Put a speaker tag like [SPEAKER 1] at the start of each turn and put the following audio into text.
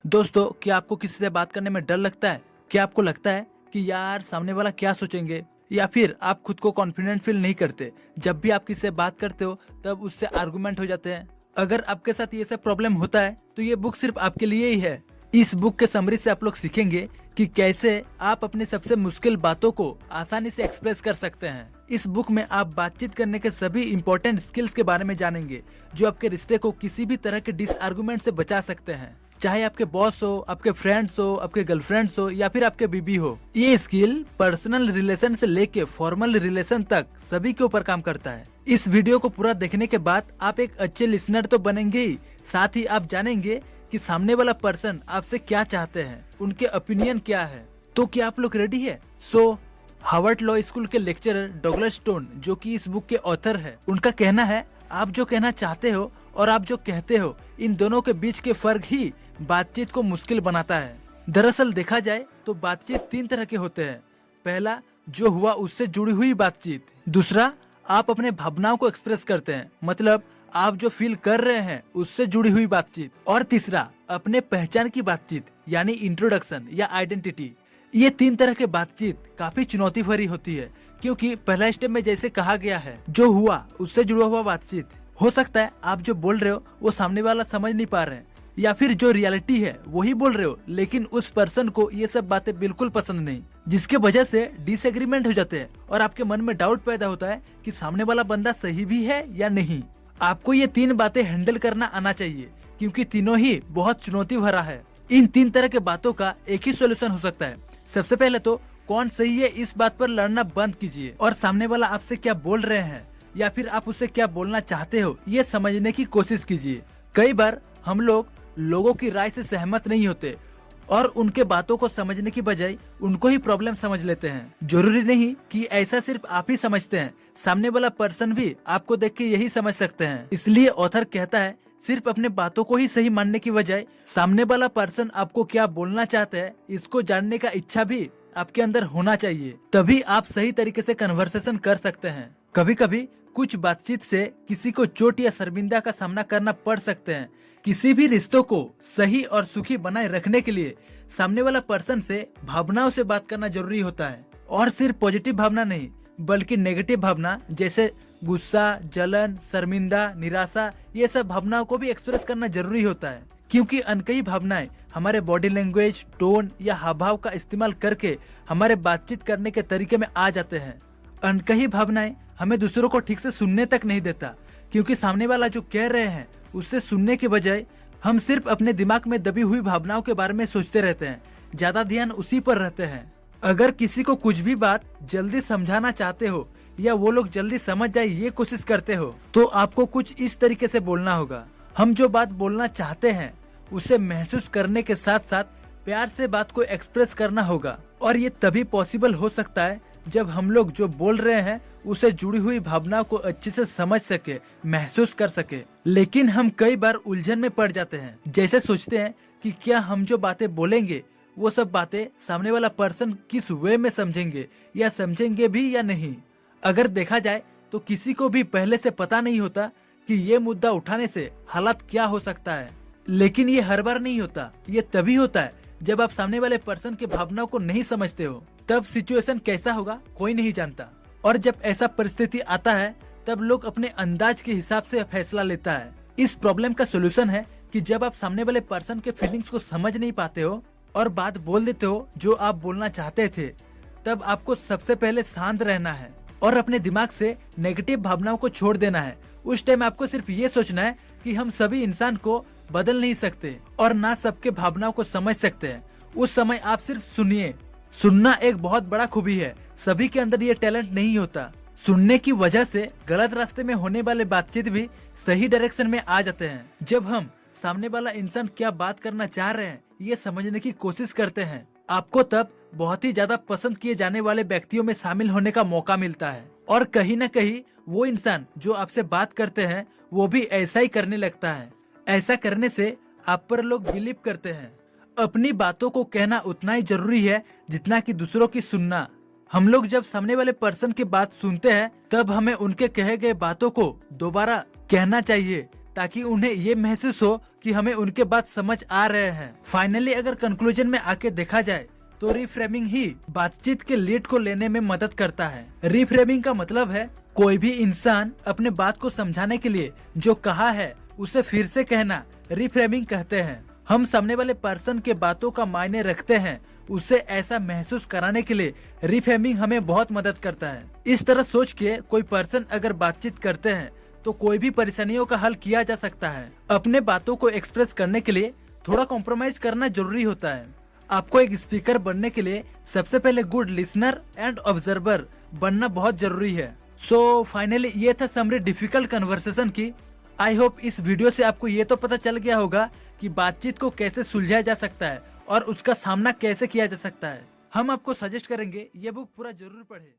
[SPEAKER 1] दोस्तों, क्या आपको किसी से बात करने में डर लगता है? क्या आपको लगता है कि यार सामने वाला क्या सोचेंगे? या फिर आप खुद को कॉन्फिडेंट फील नहीं करते? जब भी आप किसी से बात करते हो तब उससे आर्गुमेंट हो जाते हैं। अगर आपके साथ ये सब प्रॉब्लम होता है तो ये बुक सिर्फ आपके लिए ही है। इस बुक के समरी से आप लोग सीखेंगे कि कैसे आप अपनी सबसे मुश्किल बातों को आसानी से एक्सप्रेस कर सकते हैं। इस बुक में आप बातचीत करने के सभी इंपॉर्टेंट स्किल्स के बारे में जानेंगे जो आपके रिश्ते को किसी भी तरह के डिसआर्गुमेंट से बचा सकते हैं। चाहे आपके बॉस हो, आपके फ्रेंड्स हो, आपके गर्लफ्रेंड्स हो या फिर आपके बीबी हो, ये स्किल पर्सनल रिलेशन से लेके फॉर्मल रिलेशन तक सभी के ऊपर काम करता है। इस वीडियो को पूरा देखने के बाद आप एक अच्छे लिसनर तो बनेंगे ही, साथ ही आप जानेंगे कि सामने वाला पर्सन आपसे क्या चाहते हैं, उनके ओपिनियन क्या है। तो क्या आप लोग रेडी है? सो हार्वर्ड लॉ स्कूल के लेक्चरर डगलस स्टोन, जो कि इस बुक के ऑथर है, उनका कहना है आप जो कहना चाहते हो और आप जो कहते हो, इन दोनों के बीच के फर्क ही बातचीत को मुश्किल बनाता है। दरअसल देखा जाए तो बातचीत तीन तरह के होते हैं। पहला, जो हुआ उससे जुड़ी हुई बातचीत। दूसरा, आप अपने भावनाओं को एक्सप्रेस करते हैं, मतलब आप जो फील कर रहे हैं उससे जुड़ी हुई बातचीत। और तीसरा, अपने पहचान की बातचीत, यानी इंट्रोडक्शन या आइडेंटिटी। ये तीन तरह के बातचीत काफी चुनौती भरी होती है, क्योंकि पहला स्टेप में जैसे कहा गया है, जो हुआ उससे जुड़ा हुआ बातचीत। हो सकता है आप जो बोल रहे हो वो सामने वाला समझ नहीं पा रहे हैं, या फिर जो रियलिटी है वही बोल रहे हो, लेकिन उस पर्सन को ये सब बातें बिल्कुल पसंद नहीं, जिसके वजह से डिसएग्रीमेंट हो जाते हैं और आपके मन में डाउट पैदा होता है कि सामने वाला बंदा सही भी है या नहीं। आपको ये तीन बातें हैंडल करना आना चाहिए, क्योंकि तीनों ही बहुत चुनौती भरा है। इन तीन तरह के बातों का एक ही सोल्यूशन हो सकता है। सबसे पहले तो कौन सही है इस बात पर लड़ना बंद कीजिए और सामने वाला आपसे क्या बोल रहे हैं या फिर आप उससे क्या बोलना चाहते हो ये समझने की कोशिश कीजिए। कई बार हम लोगों की राय से सहमत नहीं होते और उनके बातों को समझने की बजाय उनको ही प्रॉब्लम समझ लेते हैं। जरूरी नहीं कि ऐसा सिर्फ आप ही समझते हैं, सामने वाला पर्सन भी आपको देख के यही समझ सकते हैं। इसलिए ऑथर कहता है सिर्फ अपने बातों को ही सही मानने की बजाय सामने वाला पर्सन आपको क्या बोलना चाहता है इसको जानने का इच्छा भी आपके अंदर होना चाहिए, तभी आप सही तरीके से कन्वर्सेशन कर सकते हैं। कभी कभी कुछ बातचीत से किसी को चोट या शर्मिंदा का सामना करना पड़ सकते हैं। किसी भी रिश्तों को सही और सुखी बनाए रखने के लिए सामने वाला पर्सन से भावनाओं से बात करना जरूरी होता है, और सिर्फ पॉजिटिव भावना नहीं बल्कि नेगेटिव भावना जैसे गुस्सा, जलन, शर्मिंदा, निराशा, ये सब भावनाओं को भी एक्सप्रेस करना जरूरी होता है, क्योंकि अनकही भावनाएं हमारे बॉडी लैंग्वेज, टोन या हाव भाव का इस्तेमाल करके हमारे बातचीत करने के तरीके में आ जाते हैं। अनकही भावनाएं हमें दूसरों को ठीक से सुनने तक नहीं देता, क्योंकि सामने वाला जो कह रहे हैं उससे सुनने के बजाय हम सिर्फ अपने दिमाग में दबी हुई भावनाओं के बारे में सोचते रहते हैं, ज्यादा ध्यान उसी पर रहते हैं। अगर किसी को कुछ भी बात जल्दी समझाना चाहते हो या वो लोग जल्दी समझ जाए ये कोशिश करते हो, तो आपको कुछ इस तरीके से बोलना होगा। हम जो बात बोलना चाहते हैं उसे महसूस करने के साथ साथ प्यार से बात को एक्सप्रेस करना होगा, और ये तभी पॉसिबल हो सकता है जब हम लोग जो बोल रहे हैं उसे जुड़ी हुई भावनाओं को अच्छे से समझ सके, महसूस कर सके। लेकिन हम कई बार उलझन में पड़ जाते हैं, जैसे सोचते हैं कि क्या हम जो बातें बोलेंगे वो सब बातें सामने वाला पर्सन किस वे में समझेंगे या समझेंगे भी या नहीं। अगर देखा जाए तो किसी को भी पहले से पता नहीं होता कि ये मुद्दा उठाने से हालात क्या हो सकता है, लेकिन ये हर बार नहीं होता। ये तभी होता है जब आप सामने वाले पर्सन के भावनाओं को नहीं समझते हो। तब सिचुएशन कैसा होगा कोई नहीं जानता, और जब ऐसा परिस्थिति आता है तब लोग अपने अंदाज के हिसाब से फैसला लेता है। इस प्रॉब्लम का सोल्यूशन है कि जब आप सामने वाले पर्सन के फीलिंग्स को समझ नहीं पाते हो और बात बोल देते हो जो आप बोलना चाहते थे, तब आपको सबसे पहले शांत रहना है और अपने दिमाग से नेगेटिव भावनाओं को छोड़ देना है। उस टाइम आपको सिर्फ ये सोचना है कि हम सभी इंसान को बदल नहीं सकते और ना सबके भावनाओं को समझ सकते हैं। उस समय आप सिर्फ सुनिए। सुनना एक बहुत बड़ा खूबी है, सभी के अंदर ये टैलेंट नहीं होता। सुनने की वजह से गलत रास्ते में होने वाले बातचीत भी सही डायरेक्शन में आ जाते हैं। जब हम सामने वाला इंसान क्या बात करना चाह रहे हैं ये समझने की कोशिश करते हैं, आपको तब बहुत ही ज्यादा पसंद किए जाने वाले व्यक्तियों में शामिल होने का मौका मिलता है, और कहीं न कहीं वो इंसान जो आपसे बात करते हैं वो भी ऐसा ही करने लगता है। ऐसा करने से आप पर लोग बिलीव करते हैं। अपनी बातों को कहना उतना ही जरूरी है जितना कि दूसरों की सुनना। हम लोग जब सामने वाले पर्सन की बात सुनते हैं तब हमें उनके कहे गए बातों को दोबारा कहना चाहिए, ताकि उन्हें ये महसूस हो कि हमें उनके बात समझ आ रहे हैं। फाइनली अगर कंक्लूजन में आके देखा जाए तो रिफ्रेमिंग ही बातचीत के लीड को लेने में मदद करता है। रिफ्रेमिंग का मतलब है कोई भी इंसान अपने बात को समझाने के लिए जो कहा है उसे फिर से कहना रिफ्रेमिंग कहते हैं। हम सामने वाले पर्सन के बातों का मायने रखते हैं, उसे ऐसा महसूस कराने के लिए रिफ्रेमिंग हमें बहुत मदद करता है। इस तरह सोच के कोई पर्सन अगर बातचीत करते हैं तो कोई भी परेशानियों का हल किया जा सकता है। अपने बातों को एक्सप्रेस करने के लिए थोड़ा कॉम्प्रोमाइज करना जरूरी होता है। आपको एक स्पीकर बनने के लिए सबसे पहले गुड लिसनर एंड ऑब्जर्वर बनना बहुत जरूरी है। सो फाइनली ये था समरी डिफिकल्ट कन्वर्सेशन की। आई होप इस वीडियो से आपको ये तो पता चल गया होगा कि बातचीत को कैसे सुलझाया जा सकता है और उसका सामना कैसे किया जा सकता है। हम आपको सजेस्ट करेंगे ये बुक पूरा जरूर पढ़े।